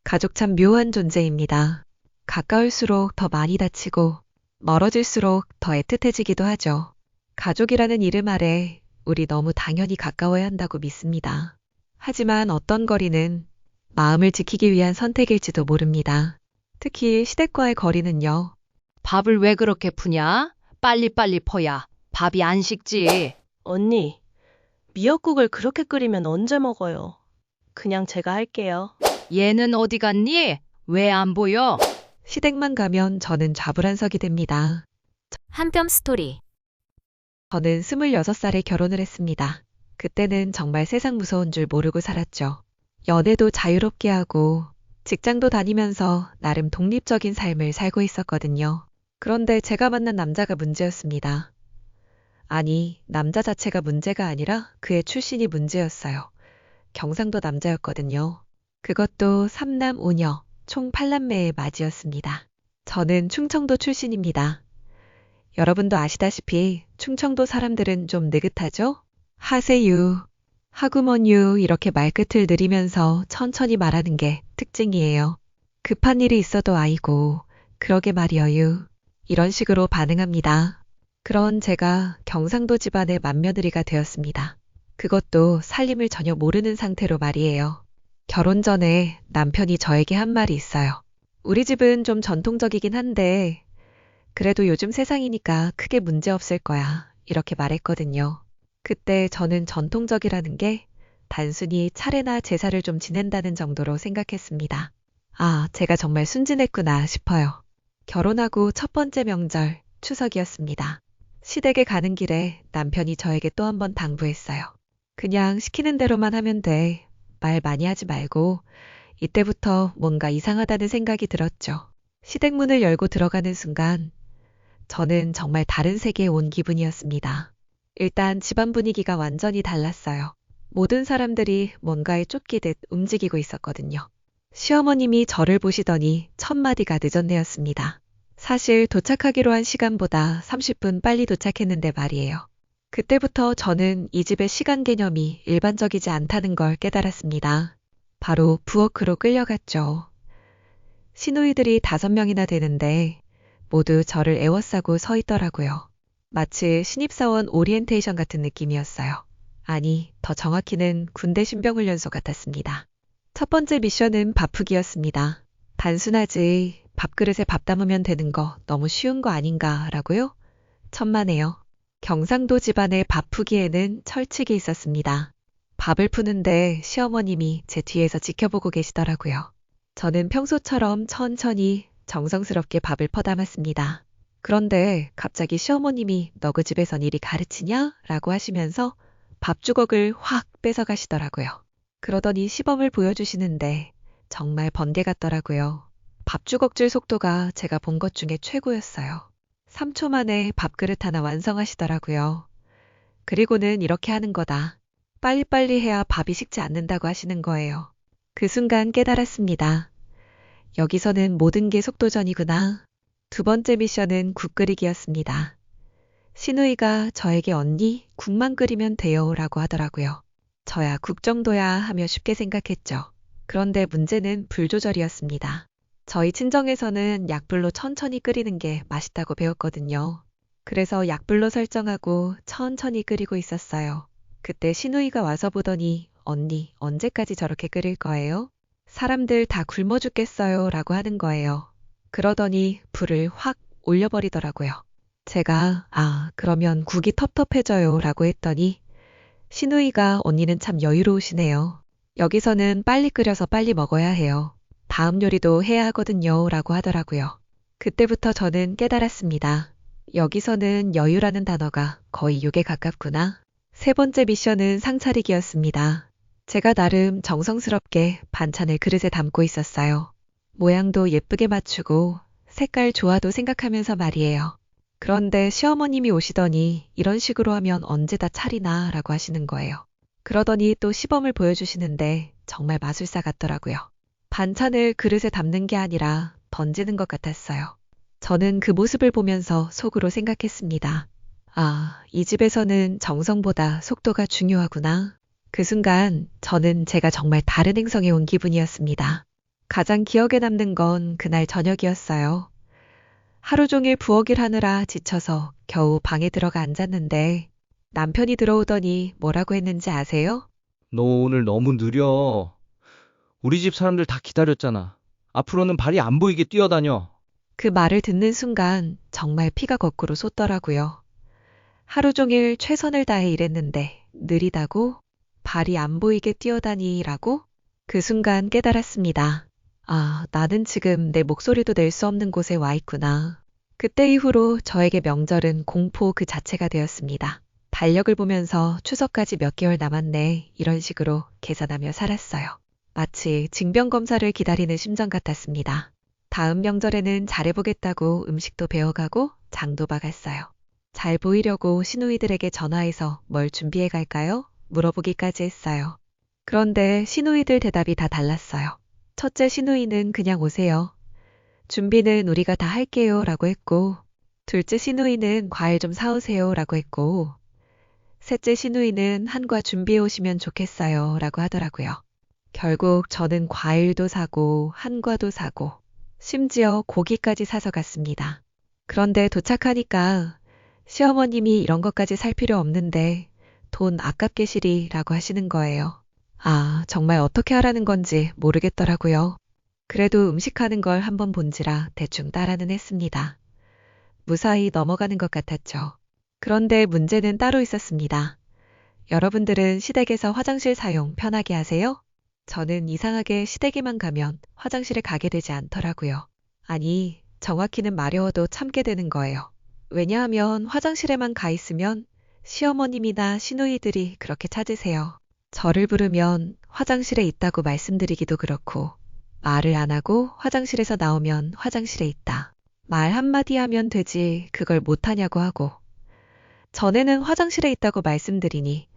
가족 참 묘한 존재입니다. 가까울수록 더 많이 다치고 멀어질수록 더 애틋해지기도 하죠. 가족이라는 이름 아래 우리 너무 당연히 가까워야 한다고 믿습니다. 하지만 어떤 거리는 마음을 지키기 위한 선택일지도 모릅니다. 특히 시댁과의 거리는요. 밥을 왜 그렇게 푸냐? 빨리빨리 퍼야 밥이 안 식지. 언니, 미역국을 그렇게 끓이면 언제 먹어요? 그냥 제가 할게요. 얘는 어디 갔니? 왜 안 보여? 시댁만 가면 저는 좌불안석이 됩니다. 한뼘 스토리. 저는 26살에 결혼을 했습니다. 그때는 정말 세상 무서운 줄 모르고 살았죠. 연애도 자유롭게 하고 직장도 다니면서 나름 독립적인 삶을 살고 있었거든요. 그런데 제가 만난 남자가 문제였습니다. 아니, 남자 자체가 문제가 아니라 그의 출신이 문제였어요. 경상도 남자였거든요. 그것도 3남 5녀, 총 8남매의 맞이였습니다. 저는 충청도 출신입니다. 여러분도 아시다시피 충청도 사람들은 좀 느긋하죠? 하세유, 하구먼유 이렇게 말끝을 느리면서 천천히 말하는 게 특징이에요. 급한 일이 있어도 아이고, 그러게 말이여유. 이런 식으로 반응합니다. 그런 제가 경상도 집안의 맏며느리가 되었습니다. 그것도 살림을 전혀 모르는 상태로 말이에요. 결혼 전에 남편이 저에게 한 말이 있어요. 우리 집은 좀 전통적이긴 한데 그래도 요즘 세상이니까 크게 문제 없을 거야. 이렇게 말했거든요. 그때 저는 전통적이라는 게 단순히 차례나 제사를 좀 지낸다는 정도로 생각했습니다. 아, 제가 정말 순진했구나 싶어요. 결혼하고 첫 번째 명절, 추석이었습니다. 시댁에 가는 길에 남편이 저에게 또 한 번 당부했어요. 그냥 시키는 대로만 하면 돼. 말 많이 하지 말고. 이때부터 뭔가 이상하다는 생각이 들었죠. 시댁 문을 열고 들어가는 순간 저는 정말 다른 세계에 온 기분이었습니다. 일단 집안 분위기가 완전히 달랐어요. 모든 사람들이 뭔가에 쫓기듯 움직이고 있었거든요. 시어머님이 저를 보시더니 첫 마디가 늦었네였습니다. 사실 도착하기로 한 시간보다 30분 빨리 도착했는데 말이에요. 그때부터 저는 이 집의 시간 개념이 일반적이지 않다는 걸 깨달았습니다. 바로 부엌으로 끌려갔죠. 시누이들이 5명이나 되는데 모두 저를 에워싸고 서 있더라고요. 마치 신입사원 오리엔테이션 같은 느낌이었어요. 아니, 더 정확히는 군대 신병훈련소 같았습니다. 첫 번째 미션은 밥푸기였습니다. 단순하지, 밥그릇에 밥 담으면 되는 거 너무 쉬운 거 아닌가라고요? 천만에요. 경상도 집안의 밥푸기에는 철칙이 있었습니다. 밥을 푸는데 시어머님이 제 뒤에서 지켜보고 계시더라고요. 저는 평소처럼 천천히 정성스럽게 밥을 퍼담았습니다. 그런데 갑자기 시어머님이 너 그 집에선 이리 가르치냐? 라고 하시면서 밥주걱을 확 뺏어가시더라고요. 그러더니 시범을 보여주시는데 정말 번개 같더라고요. 밥주걱질 속도가 제가 본 것 중에 최고였어요. 3초 만에 밥그릇 하나 완성하시더라고요. 그리고는 이렇게 하는 거다. 빨리빨리 해야 밥이 식지 않는다고 하시는 거예요. 그 순간 깨달았습니다. 여기서는 모든 게 속도전이구나. 두 번째 미션은 국 끓이기였습니다. 시누이가 저에게 언니, 국만 끓이면 돼요 라고 하더라고요. 저야 국 정도야 하며 쉽게 생각했죠. 그런데 문제는 불 조절이었습니다. 저희 친정에서는 약불로 천천히 끓이는 게 맛있다고 배웠거든요. 그래서 약불로 설정하고 천천히 끓이고 있었어요. 그때 시누이가 와서 보더니 언니 언제까지 저렇게 끓일 거예요? 사람들 다 굶어 죽겠어요 라고 하는 거예요. 그러더니 불을 확 올려버리더라고요. 제가 그러면 국이 텁텁해져요 라고 했더니 시누이가 언니는 참 여유로우시네요. 여기서는 빨리 끓여서 빨리 먹어야 해요. 다음 요리도 해야 하거든요 라고 하더라고요. 그때부터 저는 깨달았습니다. 여기서는 여유라는 단어가 거의 욕에 가깝구나. 세 번째 미션은 상차리기였습니다. 제가 나름 정성스럽게 반찬을 그릇에 담고 있었어요. 모양도 예쁘게 맞추고 색깔 조화도 생각하면서 말이에요. 그런데 시어머님이 오시더니 이런 식으로 하면 언제 다 차리나 라고 하시는 거예요. 그러더니 또 시범을 보여주시는데 정말 마술사 같더라고요. 반찬을 그릇에 담는 게 아니라 던지는 것 같았어요. 저는 그 모습을 보면서 속으로 생각했습니다. 이 집에서는 정성보다 속도가 중요하구나. 그 순간 저는 제가 정말 다른 행성에 온 기분이었습니다. 가장 기억에 남는 건 그날 저녁이었어요. 하루 종일 부엌일 하느라 지쳐서 겨우 방에 들어가 앉았는데 남편이 들어오더니 뭐라고 했는지 아세요? 너 오늘 너무 느려. 우리 집 사람들 다 기다렸잖아. 앞으로는 발이 안 보이게 뛰어다녀. 그 말을 듣는 순간 정말 피가 거꾸로 솟더라고요. 하루 종일 최선을 다해 일했는데 느리다고? 발이 안 보이게 뛰어다니라고? 그 순간 깨달았습니다. 아, 나는 지금 내 목소리도 낼 수 없는 곳에 와 있구나. 그때 이후로 저에게 명절은 공포 그 자체가 되었습니다. 달력을 보면서 추석까지 몇 개월 남았네. 이런 식으로 계산하며 살았어요. 마치 징병검사를 기다리는 심정 같았습니다. 다음 명절에는 잘해보겠다고 음식도 배워가고 장도 봐갔어요. 잘 보이려고 시누이들에게 전화해서 뭘 준비해 갈까요? 물어보기까지 했어요. 그런데 시누이들 대답이 다 달랐어요. 첫째 시누이는 그냥 오세요. 준비는 우리가 다 할게요 라고 했고, 둘째 시누이는 과일 좀 사오세요 라고 했고, 셋째 시누이는 한과 준비해 오시면 좋겠어요 라고 하더라고요. 결국 저는 과일도 사고 한과도 사고 심지어 고기까지 사서 갔습니다. 그런데 도착하니까 시어머님이 이런 것까지 살 필요 없는데 돈 아깝게 시리라고 하시는 거예요. 아, 정말 어떻게 하라는 건지 모르겠더라고요. 그래도 음식하는 걸 한번 본지라 대충 따라는 했습니다. 무사히 넘어가는 것 같았죠. 그런데 문제는 따로 있었습니다. 여러분들은 시댁에서 화장실 사용 편하게 하세요? 저는 이상하게 시댁에만 가면 화장실에 가게 되지 않더라고요. 아니, 정확히는 마려워도 참게 되는 거예요. 왜냐하면 화장실에만 가 있으면 시어머님이나 시누이들이 그렇게 찾으세요. 저를 부르면 화장실에 있다고 말씀드리기도 그렇고, 말을 안 하고 화장실에서 나오면 화장실에 있다. 말 한마디 하면 되지 그걸 못하냐고 하고, 전에는 화장실에 있다고 말씀드리니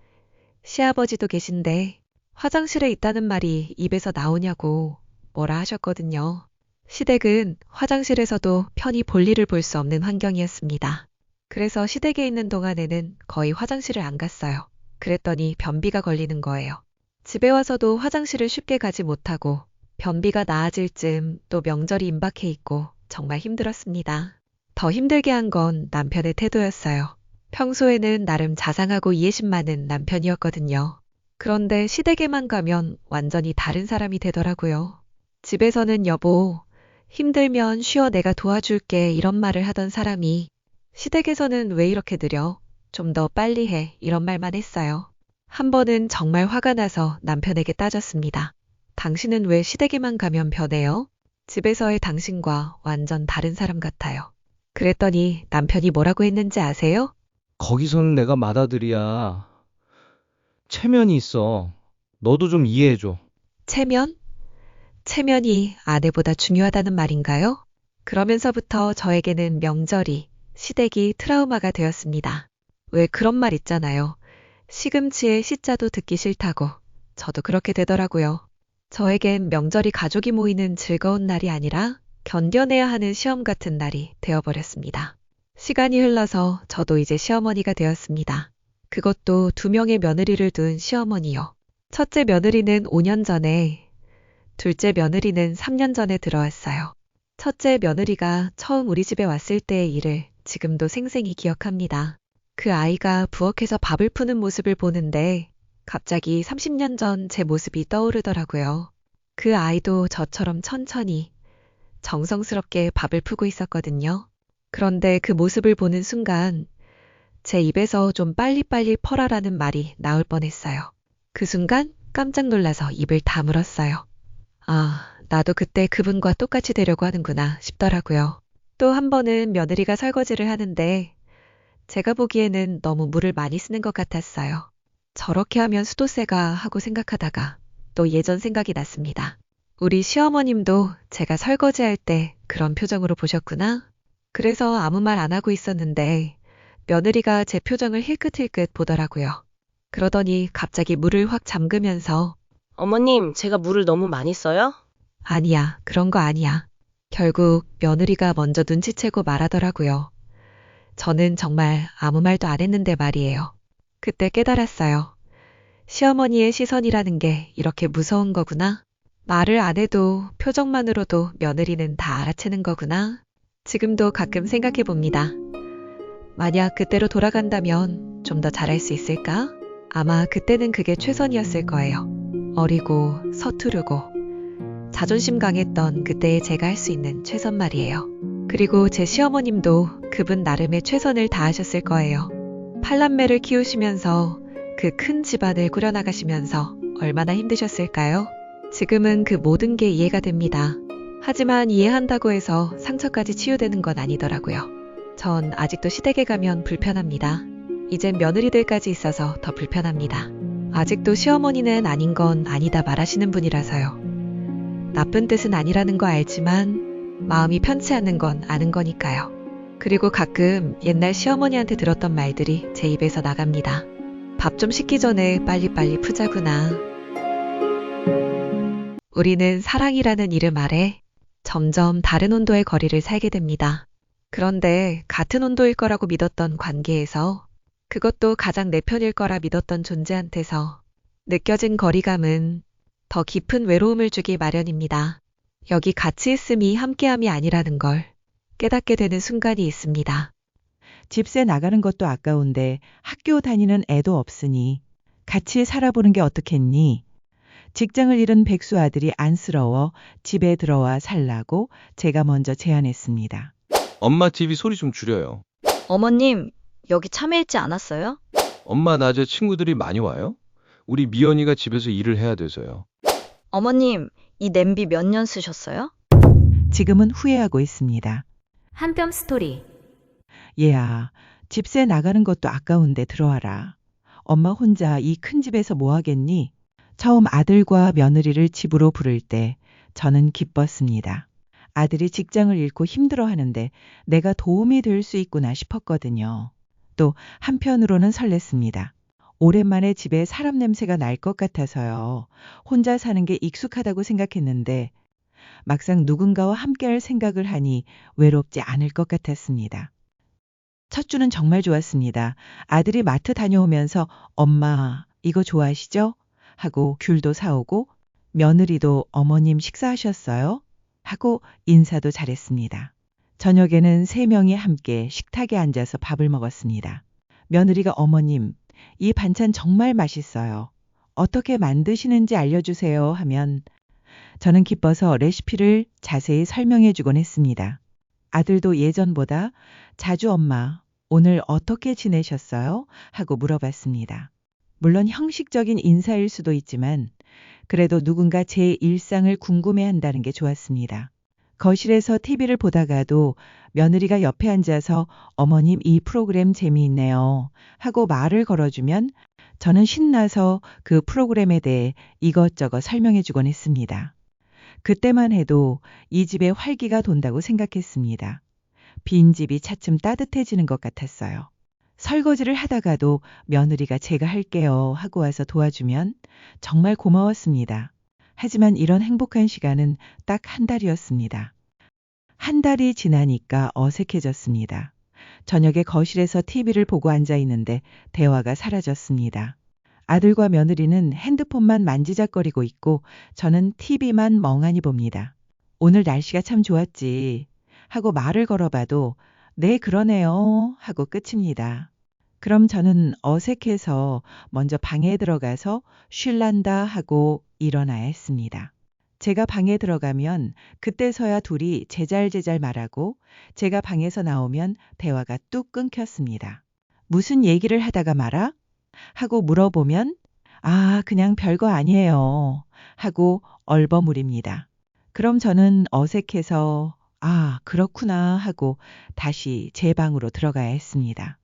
시아버지도 계신데 화장실에 있다는 말이 입에서 나오냐고 뭐라 하셨거든요. 시댁은 화장실에서도 편히 볼일을 볼 수 없는 환경이었습니다. 그래서 시댁에 있는 동안에는 거의 화장실을 안 갔어요. 그랬더니 변비가 걸리는 거예요. 집에 와서도 화장실을 쉽게 가지 못하고 변비가 나아질 즈음 또 명절이 임박해 있고 정말 힘들었습니다. 더 힘들게 한 건 남편의 태도였어요. 평소에는 나름 자상하고 이해심 많은 남편이었거든요. 그런데 시댁에만 가면 완전히 다른 사람이 되더라고요. 집에서는 여보, 힘들면 쉬어 내가 도와줄게 이런 말을 하던 사람이 시댁에서는 왜 이렇게 느려? 좀 더 빨리 해 이런 말만 했어요. 한 번은 정말 화가 나서 남편에게 따졌습니다. 당신은 왜 시댁에만 가면 변해요? 집에서의 당신과 완전 다른 사람 같아요. 그랬더니 남편이 뭐라고 했는지 아세요? 거기서는 내가 맏아들이야. 체면이 있어. 너도 좀 이해해줘. 체면? 체면이 아내보다 중요하다는 말인가요? 그러면서부터 저에게는 명절이, 시댁이 트라우마가 되었습니다. 왜 그런 말 있잖아요. 시금치에 시자도 듣기 싫다고. 저도 그렇게 되더라고요. 저에겐 명절이 가족이 모이는 즐거운 날이 아니라 견뎌내야 하는 시험 같은 날이 되어버렸습니다. 시간이 흘러서 저도 이제 시어머니가 되었습니다. 그것도 2명의 며느리를 둔 시어머니요. 첫째 며느리는 5년 전에, 둘째 며느리는 3년 전에 들어왔어요. 첫째 며느리가 처음 우리 집에 왔을 때의 일을 지금도 생생히 기억합니다. 그 아이가 부엌에서 밥을 푸는 모습을 보는데 갑자기 30년 전 제 모습이 떠오르더라고요. 그 아이도 저처럼 천천히 정성스럽게 밥을 푸고 있었거든요. 그런데 그 모습을 보는 순간 제 입에서 좀 빨리빨리 퍼라라는 말이 나올 뻔했어요. 그 순간 깜짝 놀라서 입을 다물었어요. 아, 나도 그때 그분과 똑같이 되려고 하는구나 싶더라고요. 또 한 번은 며느리가 설거지를 하는데 제가 보기에는 너무 물을 많이 쓰는 것 같았어요. 저렇게 하면 수도세가 하고 생각하다가 또 예전 생각이 났습니다. 우리 시어머님도 제가 설거지할 때 그런 표정으로 보셨구나. 그래서 아무 말 안 하고 있었는데 며느리가 제 표정을 힐끗힐끗 보더라고요. 그러더니 갑자기 물을 확 잠그면서 어머님, 제가 물을 너무 많이 써요? 아니야, 그런 거 아니야. 결국 며느리가 먼저 눈치채고 말하더라고요. 저는 정말 아무 말도 안 했는데 말이에요. 그때 깨달았어요. 시어머니의 시선이라는 게 이렇게 무서운 거구나. 말을 안 해도 표정만으로도 며느리는 다 알아채는 거구나. 지금도 가끔 생각해 봅니다. 만약 그때로 돌아간다면 좀 더 잘할 수 있을까? 아마 그때는 그게 최선이었을 거예요. 어리고 서투르고 자존심 강했던 그때의 제가 할 수 있는 최선 말이에요. 그리고 제 시어머님도 그분 나름의 최선을 다하셨을 거예요. 팔남매를 키우시면서 그 큰 집안을 꾸려나가시면서 얼마나 힘드셨을까요? 지금은 그 모든 게 이해가 됩니다. 하지만 이해한다고 해서 상처까지 치유되는 건 아니더라고요. 전 아직도 시댁에 가면 불편합니다. 이젠 며느리들까지 있어서 더 불편합니다. 아직도 시어머니는 아닌 건 아니다 말하시는 분이라서요. 나쁜 뜻은 아니라는 거 알지만 마음이 편치 않는 건 아는 거니까요. 그리고 가끔 옛날 시어머니한테 들었던 말들이 제 입에서 나갑니다. 밥 좀 식기 전에 빨리빨리 푸자구나. 우리는 사랑이라는 이름 아래 점점 다른 온도의 거리를 살게 됩니다. 그런데 같은 온도일 거라고 믿었던 관계에서 그것도 가장 내 편일 거라 믿었던 존재한테서 느껴진 거리감은 더 깊은 외로움을 주기 마련입니다. 여기 같이 있음이 함께함이 아니라는 걸 깨닫게 되는 순간이 있습니다. 집세 나가는 것도 아까운데 학교 다니는 애도 없으니 같이 살아보는 게 어떻겠니? 직장을 잃은 백수 아들이 안쓰러워 집에 들어와 살라고 제가 먼저 제안했습니다. 엄마 TV 소리 좀 줄여요. 어머님, 여기 참여했지 않았어요? 엄마 낮에 친구들이 많이 와요? 우리 미연이가 집에서 일을 해야 돼서요. 어머님, 이 냄비 몇 년 쓰셨어요? 지금은 후회하고 있습니다. 한뼘 스토리. 얘야, 집세 나가는 것도 아까운데 들어와라. 엄마 혼자 이 큰 집에서 뭐 하겠니? 처음 아들과 며느리를 집으로 부를 때 저는 기뻤습니다. 아들이 직장을 잃고 힘들어하는데 내가 도움이 될 수 있구나 싶었거든요. 또 한편으로는 설렜습니다. 오랜만에 집에 사람 냄새가 날 것 같아서요. 혼자 사는 게 익숙하다고 생각했는데 막상 누군가와 함께할 생각을 하니 외롭지 않을 것 같았습니다. 첫 주는 정말 좋았습니다. 아들이 마트 다녀오면서 엄마 이거 좋아하시죠? 하고 귤도 사오고 며느리도 어머님 식사하셨어요? 하고 인사도 잘했습니다. 저녁에는 3명이 함께 식탁에 앉아서 밥을 먹었습니다. 며느리가 어머님 이 반찬 정말 맛있어요. 어떻게 만드시는지 알려주세요 하면 저는 기뻐서 레시피를 자세히 설명해 주곤 했습니다. 아들도 예전보다 자주 엄마, 오늘 어떻게 지내셨어요? 하고 물어봤습니다. 물론 형식적인 인사일 수도 있지만 그래도 누군가 제 일상을 궁금해 한다는 게 좋았습니다. 거실에서 TV를 보다가도 며느리가 옆에 앉아서 어머님 이 프로그램 재미있네요 하고 말을 걸어주면 저는 신나서 그 프로그램에 대해 이것저것 설명해 주곤 했습니다. 그때만 해도 이 집에 활기가 돈다고 생각했습니다. 빈집이 차츰 따뜻해지는 것 같았어요. 설거지를 하다가도 며느리가 제가 할게요 하고 와서 도와주면 정말 고마웠습니다. 하지만 이런 행복한 시간은 딱 한 달이었습니다. 한 달이 지나니까 어색해졌습니다. 저녁에 거실에서 TV를 보고 앉아 있는데 대화가 사라졌습니다. 아들과 며느리는 핸드폰만 만지작거리고 있고 저는 TV만 멍하니 봅니다. 오늘 날씨가 참 좋았지 하고 말을 걸어봐도 네 그러네요 하고 끝입니다. 그럼 저는 어색해서 먼저 방에 들어가서 쉴란다 하고 일어나야 했습니다. 제가 방에 들어가면 그때서야 둘이 제잘제잘 말하고 제가 방에서 나오면 대화가 뚝 끊겼습니다. 무슨 얘기를 하다가 말아? 하고 물어보면 아 그냥 별거 아니에요 하고 얼버무립니다. 그럼 저는 어색해서 아 그렇구나 하고 다시 제 방으로 들어가야 했습니다.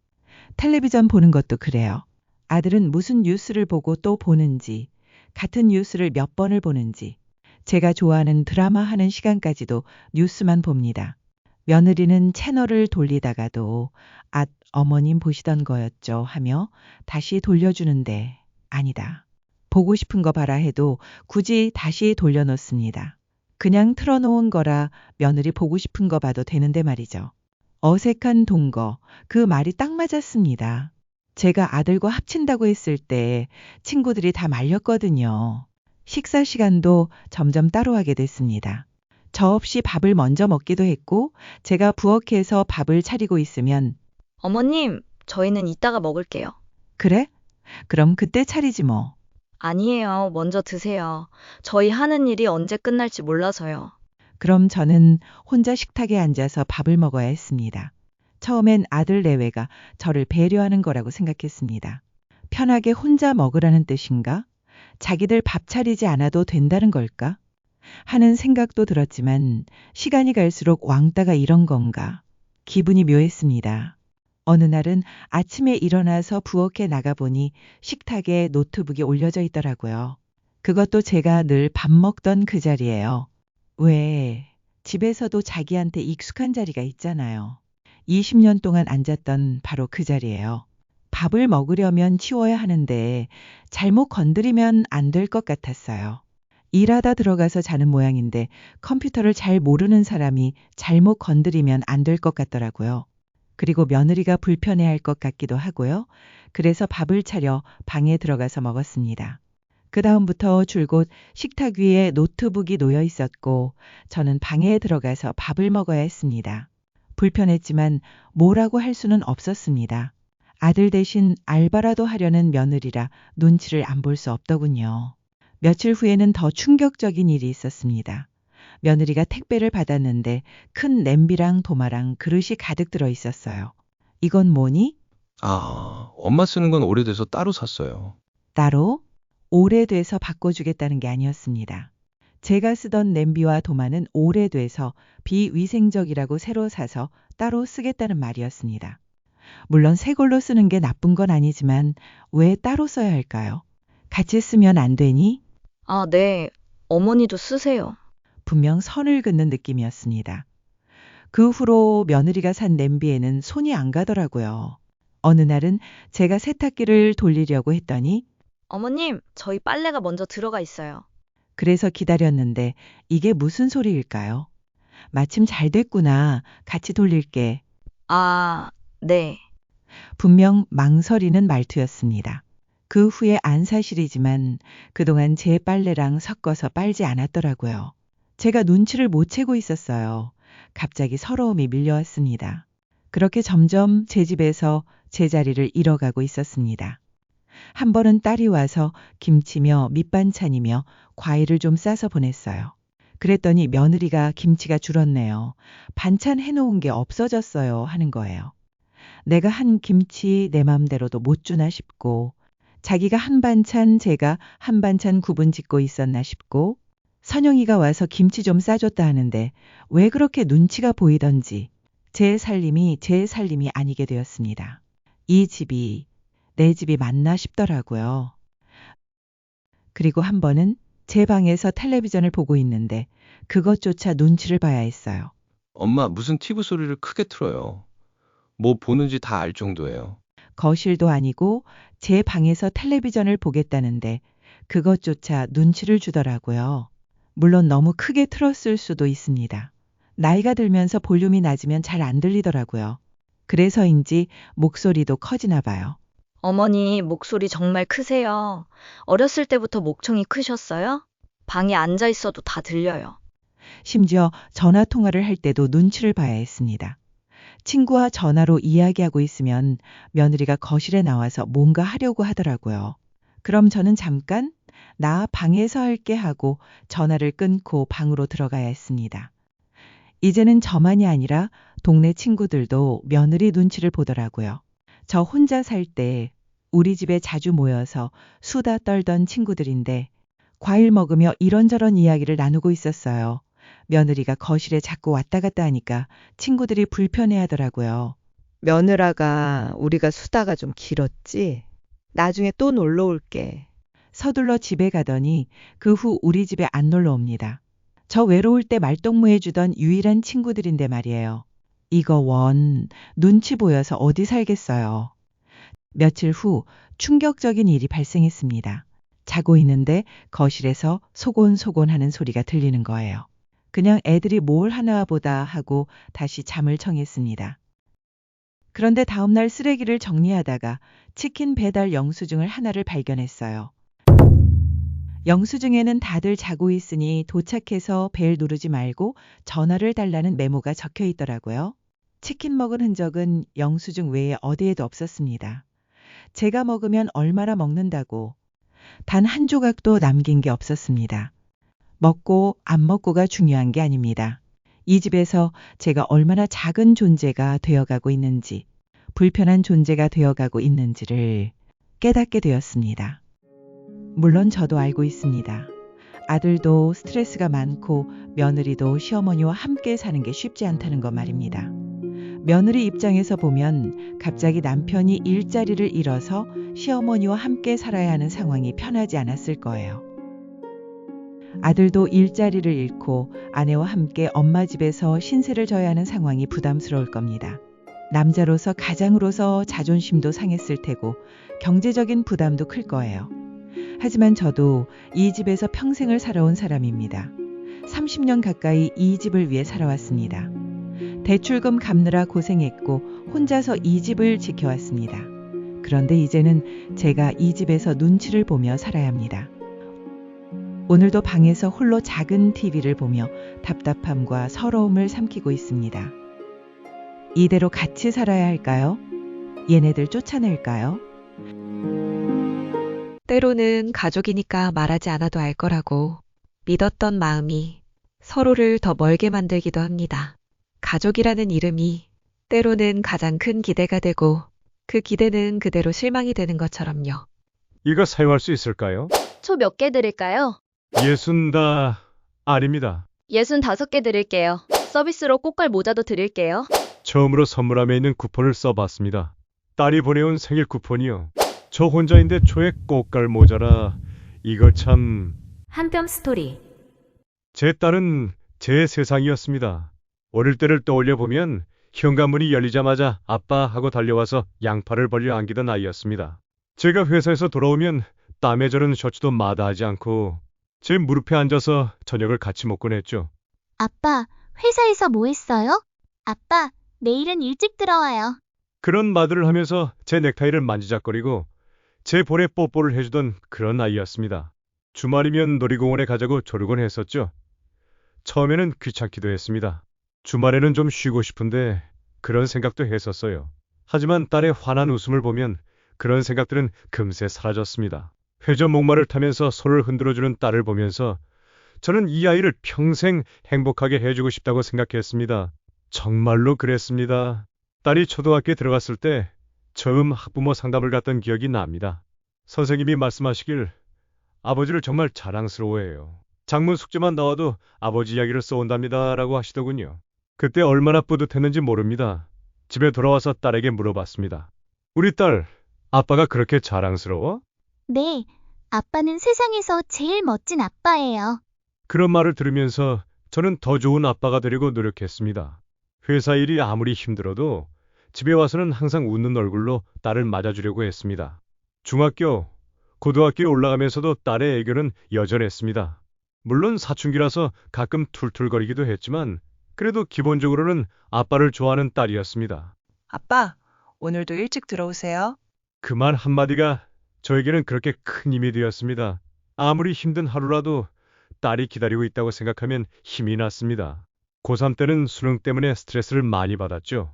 텔레비전 보는 것도 그래요. 아들은 무슨 뉴스를 보고 또 보는지 같은 뉴스를 몇 번을 보는지 제가 좋아하는 드라마 하는 시간까지도 뉴스만 봅니다. 며느리는 채널을 돌리다가도 어머님 보시던 거였죠 하며 다시 돌려주는데 아니다. 보고 싶은 거 봐라 해도 굳이 다시 돌려놓습니다. 그냥 틀어놓은 거라 며느리 보고 싶은 거 봐도 되는데 말이죠. 어색한 동거, 그 말이 딱 맞았습니다. 제가 아들과 합친다고 했을 때 친구들이 다 말렸거든요. 식사 시간도 점점 따로 하게 됐습니다. 저 없이 밥을 먼저 먹기도 했고 제가 부엌에서 밥을 차리고 있으면 어머님, 저희는 이따가 먹을게요. 그래? 그럼 그때 차리지 뭐. 아니에요. 먼저 드세요. 저희 하는 일이 언제 끝날지 몰라서요. 그럼 저는 혼자 식탁에 앉아서 밥을 먹어야 했습니다. 처음엔 아들 내외가 저를 배려하는 거라고 생각했습니다. 편하게 혼자 먹으라는 뜻인가? 자기들 밥 차리지 않아도 된다는 걸까? 하는 생각도 들었지만 시간이 갈수록 왕따가 이런 건가? 기분이 묘했습니다. 어느 날은 아침에 일어나서 부엌에 나가보니 식탁에 노트북이 올려져 있더라고요. 그것도 제가 늘 밥 먹던 그 자리예요. 왜 집에서도 자기한테 익숙한 자리가 있잖아요. 20년 동안 앉았던 바로 그 자리예요. 밥을 먹으려면 치워야 하는데 잘못 건드리면 안 될 것 같았어요. 일하다 들어가서 자는 모양인데 컴퓨터를 잘 모르는 사람이 잘못 건드리면 안 될 것 같더라고요. 그리고 며느리가 불편해할 것 같기도 하고요. 그래서 밥을 차려 방에 들어가서 먹었습니다. 그 다음부터 줄곧 식탁 위에 노트북이 놓여 있었고 저는 방에 들어가서 밥을 먹어야 했습니다. 불편했지만 뭐라고 할 수는 없었습니다. 아들 대신 알바라도 하려는 며느리라 눈치를 안 볼 수 없더군요. 며칠 후에는 더 충격적인 일이 있었습니다. 며느리가 택배를 받았는데 큰 냄비랑 도마랑 그릇이 가득 들어 있었어요. 이건 뭐니? 아, 엄마 쓰는 건 오래돼서 따로 샀어요. 따로? 오래돼서 바꿔주겠다는 게 아니었습니다. 제가 쓰던 냄비와 도마는 오래돼서 비위생적이라고 새로 사서 따로 쓰겠다는 말이었습니다. 물론 새 걸로 쓰는 게 나쁜 건 아니지만 왜 따로 써야 할까요? 같이 쓰면 안 되니? 아, 네. 어머니도 쓰세요. 분명 선을 긋는 느낌이었습니다. 그 후로 며느리가 산 냄비에는 손이 안 가더라고요. 어느 날은 제가 세탁기를 돌리려고 했더니 어머님, 저희 빨래가 먼저 들어가 있어요. 그래서 기다렸는데 이게 무슨 소리일까요? 마침 잘 됐구나. 같이 돌릴게. 아, 네. 분명 망설이는 말투였습니다. 그 후에 안 사실이지만 그동안 제 빨래랑 섞어서 빨지 않았더라고요. 제가 눈치를 못 채고 있었어요. 갑자기 서러움이 밀려왔습니다. 그렇게 점점 제 집에서 제 자리를 잃어가고 있었습니다. 한 번은 딸이 와서 김치며 밑반찬이며 과일을 좀 싸서 보냈어요. 그랬더니 며느리가 김치가 줄었네요. 반찬 해놓은 게 없어졌어요 하는 거예요. 내가 한 김치 내 맘대로도 못 주나 싶고 자기가 한 반찬 제가 한 반찬 구분 짓고 있었나 싶고 선영이가 와서 김치 좀 싸줬다 하는데 왜 그렇게 눈치가 보이던지 제 살림이 아니게 되었습니다. 이 집이 내 집이 맞나 싶더라고요. 그리고 한 번은 제 방에서 텔레비전을 보고 있는데 그것조차 눈치를 봐야 했어요. 엄마 무슨 TV 소리를 크게 틀어요. 뭐 보는지 다 알 정도예요. 거실도 아니고 제 방에서 텔레비전을 보겠다는데 그것조차 눈치를 주더라고요. 물론 너무 크게 틀었을 수도 있습니다. 나이가 들면서 볼륨이 낮으면 잘 안 들리더라고요. 그래서인지 목소리도 커지나 봐요. 어머니, 목소리 정말 크세요. 어렸을 때부터 목청이 크셨어요? 방에 앉아 있어도 다 들려요. 심지어 전화 통화를 할 때도 눈치를 봐야 했습니다. 친구와 전화로 이야기하고 있으면 며느리가 거실에 나와서 뭔가 하려고 하더라고요. 그럼 저는 잠깐 나 방에서 할게 하고 전화를 끊고 방으로 들어가야 했습니다. 이제는 저만이 아니라 동네 친구들도 며느리 눈치를 보더라고요. 저 혼자 살 때 우리 집에 자주 모여서 수다 떨던 친구들인데 과일 먹으며 이런저런 이야기를 나누고 있었어요. 며느리가 거실에 자꾸 왔다 갔다 하니까 친구들이 불편해 하더라고요. 며느라가 우리가 수다가 좀 길었지? 나중에 또 놀러 올게. 서둘러 집에 가더니 그 후 우리 집에 안 놀러 옵니다. 저 외로울 때 말동무해 주던 유일한 친구들인데 말이에요. 이거 원 눈치 보여서 어디 살겠어요. 며칠 후 충격적인 일이 발생했습니다. 자고 있는데 거실에서 소곤소곤 하는 소리가 들리는 거예요. 그냥 애들이 뭘 하나 보다 하고 다시 잠을 청했습니다. 그런데 다음날 쓰레기를 정리하다가 치킨 배달 영수증을 하나를 발견했어요. 영수증에는 다들 자고 있으니 도착해서 벨 누르지 말고 전화를 달라는 메모가 적혀 있더라고요. 치킨 먹은 흔적은 영수증 외에 어디에도 없었습니다. 제가 먹으면 얼마나 먹는다고 단 한 조각도 남긴 게 없었습니다. 먹고 안 먹고가 중요한 게 아닙니다. 이 집에서 제가 얼마나 작은 존재가 되어가고 있는지, 불편한 존재가 되어가고 있는지를 깨닫게 되었습니다. 물론 저도 알고 있습니다. 아들도 스트레스가 많고 며느리도 시어머니와 함께 사는 게 쉽지 않다는 거 말입니다. 며느리 입장에서 보면 갑자기 남편이 일자리를 잃어서 시어머니와 함께 살아야 하는 상황이 편하지 않았을 거예요. 아들도 일자리를 잃고 아내와 함께 엄마 집에서 신세를 져야 하는 상황이 부담스러울 겁니다. 남자로서 가장으로서 자존심도 상했을 테고 경제적인 부담도 클 거예요. 하지만 저도 이 집에서 평생을 살아온 사람입니다. 30년 가까이 이 집을 위해 살아왔습니다. 대출금 갚느라 고생했고 혼자서 이 집을 지켜왔습니다. 그런데 이제는 제가 이 집에서 눈치를 보며 살아야 합니다. 오늘도 방에서 홀로 작은 TV를 보며 답답함과 서러움을 삼키고 있습니다. 이대로 같이 살아야 할까요? 얘네들 쫓아낼까요? 때로는 가족이니까 말하지 않아도 알 거라고 믿었던 마음이 서로를 더 멀게 만들기도 합니다. 가족이라는 이름이 때로는 가장 큰 기대가 되고 그 기대는 그대로 실망이 되는 것처럼요. 이거 사용할 수 있을까요? 초 몇 개 드릴까요? 60 아닙니다. 65개 드릴게요. 서비스로 꽃갈 모자도 드릴게요. 처음으로 선물함에 있는 쿠폰을 써봤습니다. 딸이 보내온 생일 쿠폰이요. 저 혼자인데 초에 꽃갈 모자라. 이거 참... 한뼘 스토리. 제 딸은 제 세상이었습니다. 어릴 때를 떠올려 보면 현관문이 열리자마자 아빠 하고 달려와서 양팔을 벌려 안기던 아이였습니다. 제가 회사에서 돌아오면 땀에 절은 셔츠도 마다하지 않고 제 무릎에 앉아서 저녁을 같이 먹곤 했죠. 아빠, 회사에서 뭐 했어요? 아빠, 내일은 일찍 들어와요. 그런 말들을 하면서 제 넥타이를 만지작거리고 제 볼에 뽀뽀를 해주던 그런 아이였습니다. 주말이면 놀이공원에 가자고 조르곤 했었죠. 처음에는 귀찮기도 했습니다. 주말에는 좀 쉬고 싶은데 그런 생각도 했었어요. 하지만 딸의 환한 웃음을 보면 그런 생각들은 금세 사라졌습니다. 회전 목마를 타면서 손을 흔들어주는 딸을 보면서 저는 이 아이를 평생 행복하게 해주고 싶다고 생각했습니다. 정말로 그랬습니다. 딸이 초등학교에 들어갔을 때 처음 학부모 상담을 갔던 기억이 납니다. 선생님이 말씀하시길 아버지를 정말 자랑스러워해요. 장문 숙제만 나와도 아버지 이야기를 써온답니다 라고 하시더군요. 그때 얼마나 뿌듯했는지 모릅니다. 집에 돌아와서 딸에게 물어봤습니다. 우리 딸, 아빠가 그렇게 자랑스러워? 네, 아빠는 세상에서 제일 멋진 아빠예요. 그런 말을 들으면서 저는 더 좋은 아빠가 되려고 노력했습니다. 회사 일이 아무리 힘들어도 집에 와서는 항상 웃는 얼굴로 딸을 맞아주려고 했습니다. 중학교, 고등학교에 올라가면서도 딸의 애교는 여전했습니다. 물론 사춘기라서 가끔 툴툴거리기도 했지만 그래도 기본적으로는 아빠를 좋아하는 딸이었습니다. 아빠, 오늘도 일찍 들어오세요. 그 말 한마디가 저에게는 그렇게 큰 힘이 되었습니다. 아무리 힘든 하루라도 딸이 기다리고 있다고 생각하면 힘이 났습니다. 고3 때는 수능 때문에 스트레스를 많이 받았죠.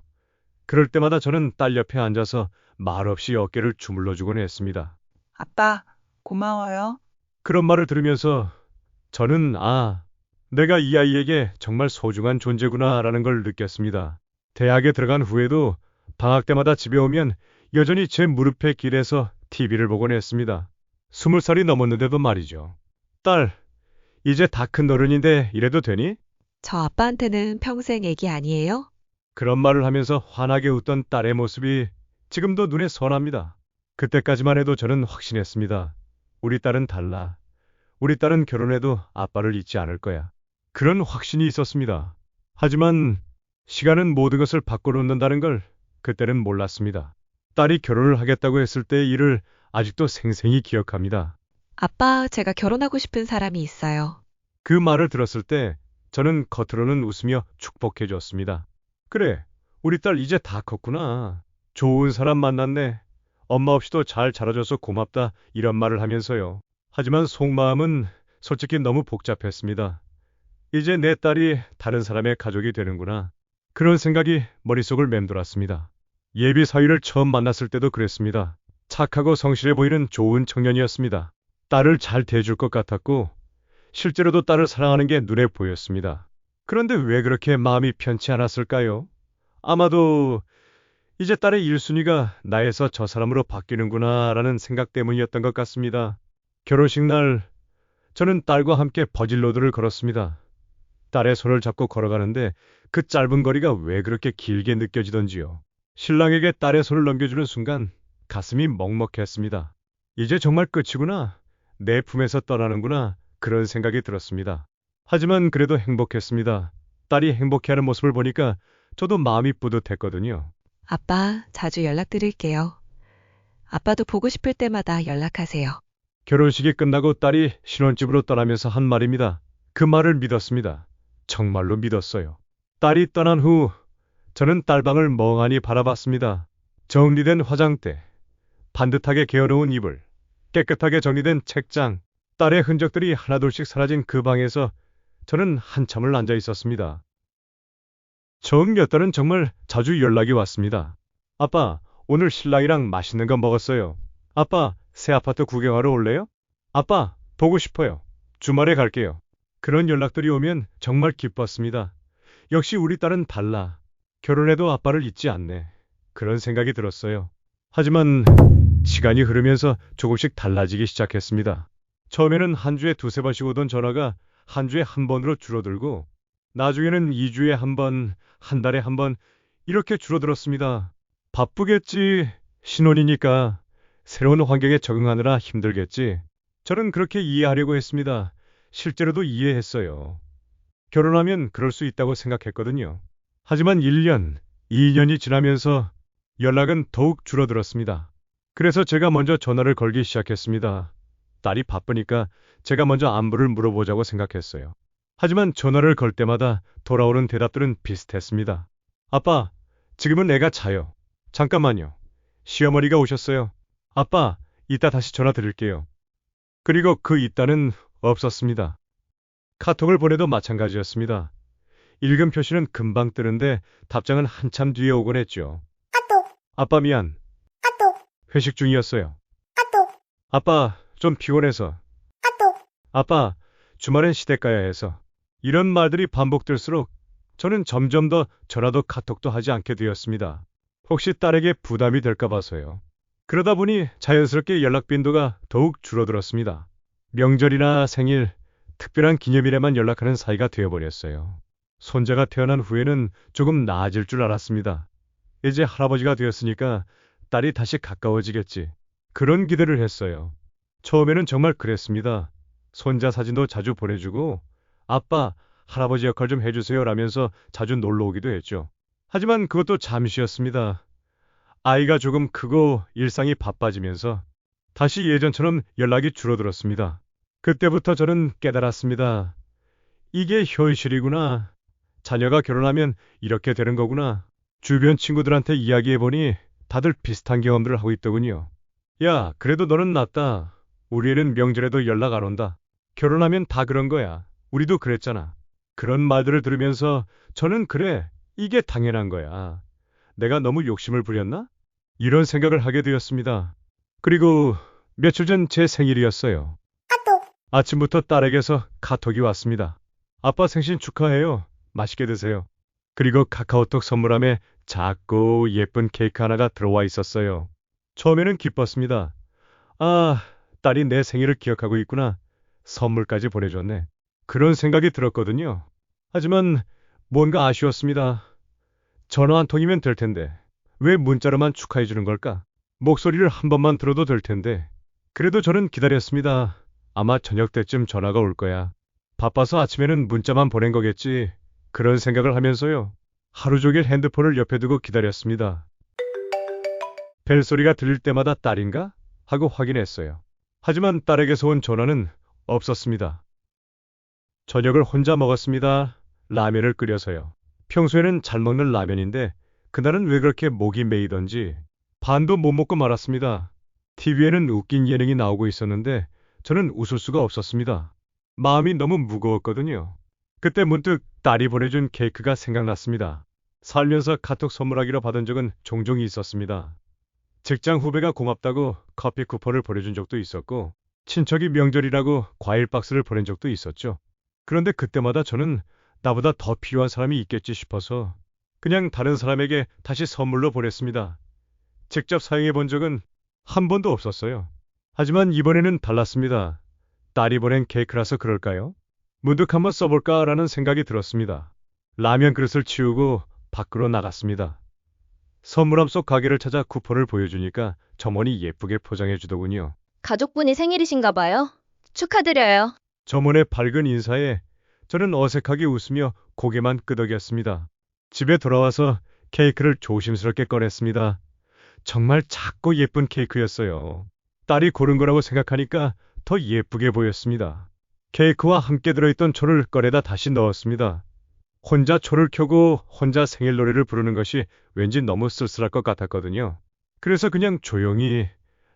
그럴 때마다 저는 딸 옆에 앉아서 말없이 어깨를 주물러주곤 했습니다. 아빠, 고마워요. 그런 말을 들으면서 저는 내가 이 아이에게 정말 소중한 존재구나라는 걸 느꼈습니다. 대학에 들어간 후에도 방학 때마다 집에 오면 여전히 제 무릎에 기대서 TV를 보곤 했습니다. 20살이 넘었는데도 말이죠. 딸, 이제 다 큰 어른인데 이래도 되니? 저 아빠한테는 평생 애기 아니에요? 그런 말을 하면서 환하게 웃던 딸의 모습이 지금도 눈에 선합니다. 그때까지만 해도 저는 확신했습니다. 우리 딸은 달라. 우리 딸은 결혼해도 아빠를 잊지 않을 거야. 그런 확신이 있었습니다. 하지만 시간은 모든 것을 바꿔놓는다는 걸 그때는 몰랐습니다. 딸이 결혼을 하겠다고 했을 때의 일을 아직도 생생히 기억합니다. 아빠, 제가 결혼하고 싶은 사람이 있어요. 그 말을 들었을 때 저는 겉으로는 웃으며 축복해 줬습니다. 그래, 우리 딸 이제 다 컸구나. 좋은 사람 만났네. 엄마 없이도 잘 자라줘서 고맙다. 이런 말을 하면서요. 하지만 속마음은 솔직히 너무 복잡했습니다. 이제 내 딸이 다른 사람의 가족이 되는구나. 그런 생각이 머릿속을 맴돌았습니다. 예비 사위를 처음 만났을 때도 그랬습니다. 착하고 성실해 보이는 좋은 청년이었습니다. 딸을 잘 대해줄 것 같았고 실제로도 딸을 사랑하는 게 눈에 보였습니다. 그런데 왜 그렇게 마음이 편치 않았을까요? 아마도 이제 딸의 1순위가 나에서 저 사람으로 바뀌는구나 라는 생각 때문이었던 것 같습니다. 결혼식 날 저는 딸과 함께 버질로드를 걸었습니다. 딸의 손을 잡고 걸어가는데 그 짧은 거리가 왜 그렇게 길게 느껴지던지요. 신랑에게 딸의 손을 넘겨주는 순간 가슴이 먹먹했습니다. 이제 정말 끝이구나. 내 품에서 떠나는구나. 그런 생각이 들었습니다. 하지만 그래도 행복했습니다. 딸이 행복해하는 모습을 보니까 저도 마음이 뿌듯했거든요. 아빠, 자주 연락드릴게요. 아빠도 보고 싶을 때마다 연락하세요. 결혼식이 끝나고 딸이 신혼집으로 떠나면서 한 말입니다. 그 말을 믿었습니다. 정말로 믿었어요. 딸이 떠난 후 저는 딸방을 멍하니 바라봤습니다. 정리된 화장대, 반듯하게 개어놓은 이불, 깨끗하게 정리된 책장, 딸의 흔적들이 하나둘씩 사라진 그 방에서 저는 한참을 앉아 있었습니다. 처음 몇 달은 정말 자주 연락이 왔습니다. 아빠, 오늘 신랑이랑 맛있는 거 먹었어요. 아빠, 새 아파트 구경하러 올래요? 아빠, 보고 싶어요. 주말에 갈게요. 그런 연락들이 오면 정말 기뻤습니다. 역시 우리 딸은 달라. 결혼해도 아빠를 잊지 않네. 그런 생각이 들었어요. 하지만 시간이 흐르면서 조금씩 달라지기 시작했습니다. 처음에는 한 주에 두세 번씩 오던 전화가 한 주에 한 번으로 줄어들고 나중에는 2주에 한 번, 한 달에 한 번 이렇게 줄어들었습니다. 바쁘겠지. 신혼이니까 새로운 환경에 적응하느라 힘들겠지. 저는 그렇게 이해하려고 했습니다. 실제로도 이해했어요. 결혼하면 그럴 수 있다고 생각했거든요. 하지만 1년, 2년이 지나면서 연락은 더욱 줄어들었습니다. 그래서 제가 먼저 전화를 걸기 시작했습니다. 딸이 바쁘니까 제가 먼저 안부를 물어보자고 생각했어요. 하지만 전화를 걸 때마다 돌아오는 대답들은 비슷했습니다. 아빠, 지금은 애가 자요. 잠깐만요. 시어머니가 오셨어요. 아빠, 이따 다시 전화 드릴게요. 그리고 그 이따는 없었습니다. 카톡을 보내도 마찬가지였습니다. 읽음 표시는 금방 뜨는데 답장은 한참 뒤에 오곤 했죠. 아빠 미안. 회식 중이었어요. 아빠 좀 피곤해서. 아빠 주말엔 시댁 가야 해서. 이런 말들이 반복될수록 저는 점점 더 전화도 카톡도 하지 않게 되었습니다. 혹시 딸에게 부담이 될까 봐서요. 그러다 보니 자연스럽게 연락 빈도가 더욱 줄어들었습니다. 명절이나 생일, 특별한 기념일에만 연락하는 사이가 되어버렸어요. 손자가 태어난 후에는 조금 나아질 줄 알았습니다. 이제 할아버지가 되었으니까 딸이 다시 가까워지겠지. 그런 기대를 했어요. 처음에는 정말 그랬습니다. 손자 사진도 자주 보내주고 아빠, 할아버지 역할 좀 해주세요 라면서 자주 놀러 오기도 했죠. 하지만 그것도 잠시였습니다. 아이가 조금 크고 일상이 바빠지면서 다시 예전처럼 연락이 줄어들었습니다. 그때부터 저는 깨달았습니다. 이게 현실이구나. 자녀가 결혼하면 이렇게 되는 거구나. 주변 친구들한테 이야기해보니 다들 비슷한 경험들을 하고 있더군요. 야, 그래도 너는 낫다. 우리 애는 명절에도 연락 안 온다. 결혼하면 다 그런 거야. 우리도 그랬잖아. 그런 말들을 들으면서 저는 그래, 이게 당연한 거야. 내가 너무 욕심을 부렸나? 이런 생각을 하게 되었습니다. 그리고 며칠 전 제 생일이었어요. 아침부터 딸에게서 카톡이 왔습니다. 아빠 생신 축하해요. 맛있게 드세요. 그리고 카카오톡 선물함에 작고 예쁜 케이크 하나가 들어와 있었어요. 처음에는 기뻤습니다. 아, 딸이 내 생일을 기억하고 있구나. 선물까지 보내줬네. 그런 생각이 들었거든요. 하지만 뭔가 아쉬웠습니다. 전화 한 통이면 될 텐데 왜 문자로만 축하해 주는 걸까? 목소리를 한 번만 들어도 될 텐데. 그래도 저는 기다렸습니다. 아마 저녁 때쯤 전화가 올 거야. 바빠서 아침에는 문자만 보낸 거겠지. 그런 생각을 하면서요. 하루 종일 핸드폰을 옆에 두고 기다렸습니다. 벨소리가 들릴 때마다 딸인가? 하고 확인했어요. 하지만 딸에게서 온 전화는 없었습니다. 저녁을 혼자 먹었습니다. 라면을 끓여서요. 평소에는 잘 먹는 라면인데 그날은 왜 그렇게 목이 메이던지 반도 못 먹고 말았습니다. TV에는 웃긴 예능이 나오고 있었는데 저는 웃을 수가 없었습니다. 마음이 너무 무거웠거든요. 그때 문득 딸이 보내준 케이크가 생각났습니다. 살면서 카톡 선물하기로 받은 적은 종종 있었습니다. 직장 후배가 고맙다고 커피 쿠폰을 보내준 적도 있었고, 친척이 명절이라고 과일 박스를 보낸 적도 있었죠. 그런데 그때마다 저는 나보다 더 필요한 사람이 있겠지 싶어서 그냥 다른 사람에게 다시 선물로 보냈습니다. 직접 사용해 본 적은 한 번도 없었어요. 하지만 이번에는 달랐습니다. 딸이 보낸 케이크라서 그럴까요? 문득 한번 써볼까라는 생각이 들었습니다. 라면 그릇을 치우고 밖으로 나갔습니다. 선물함 속 가게를 찾아 쿠폰을 보여주니까 점원이 예쁘게 포장해 주더군요. 가족분이 생일이신가 봐요. 축하드려요. 점원의 밝은 인사에 저는 어색하게 웃으며 고개만 끄덕였습니다. 집에 돌아와서 케이크를 조심스럽게 꺼냈습니다. 정말 작고 예쁜 케이크였어요. 딸이 고른 거라고 생각하니까 더 예쁘게 보였습니다. 케이크와 함께 들어있던 초를 꺼내다 다시 넣었습니다. 혼자 초를 켜고 혼자 생일 노래를 부르는 것이 왠지 너무 쓸쓸할 것 같았거든요. 그래서 그냥 조용히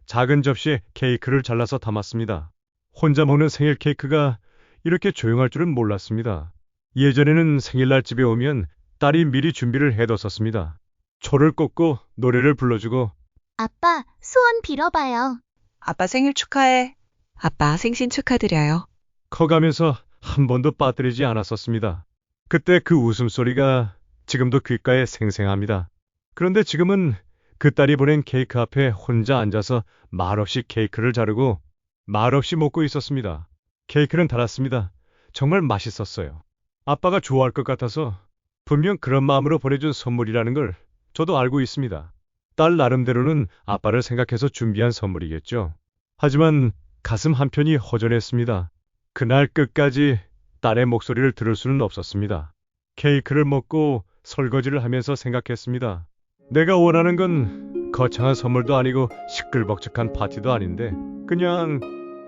작은 접시에 케이크를 잘라서 담았습니다. 혼자 먹는 생일 케이크가 이렇게 조용할 줄은 몰랐습니다. 예전에는 생일날 집에 오면 딸이 미리 준비를 해뒀었습니다. 초를 꽂고 노래를 불러주고 아빠, 소원 빌어봐요. 아빠 생일 축하해. 아빠 생신 축하드려요. 커가면서 한 번도 빠뜨리지 않았었습니다. 그때 그 웃음소리가 지금도 귓가에 생생합니다. 그런데 지금은 그 딸이 보낸 케이크 앞에 혼자 앉아서 말없이 케이크를 자르고 말없이 먹고 있었습니다. 케이크는 달았습니다. 정말 맛있었어요. 아빠가 좋아할 것 같아서 분명 그런 마음으로 보내준 선물이라는 걸 저도 알고 있습니다. 딸 나름대로는 아빠를 생각해서 준비한 선물이겠죠. 하지만 가슴 한편이 허전했습니다. 그날 끝까지 딸의 목소리를 들을 수는 없었습니다. 케이크를 먹고 설거지를 하면서 생각했습니다. 내가 원하는 건 거창한 선물도 아니고 시끌벅적한 파티도 아닌데 그냥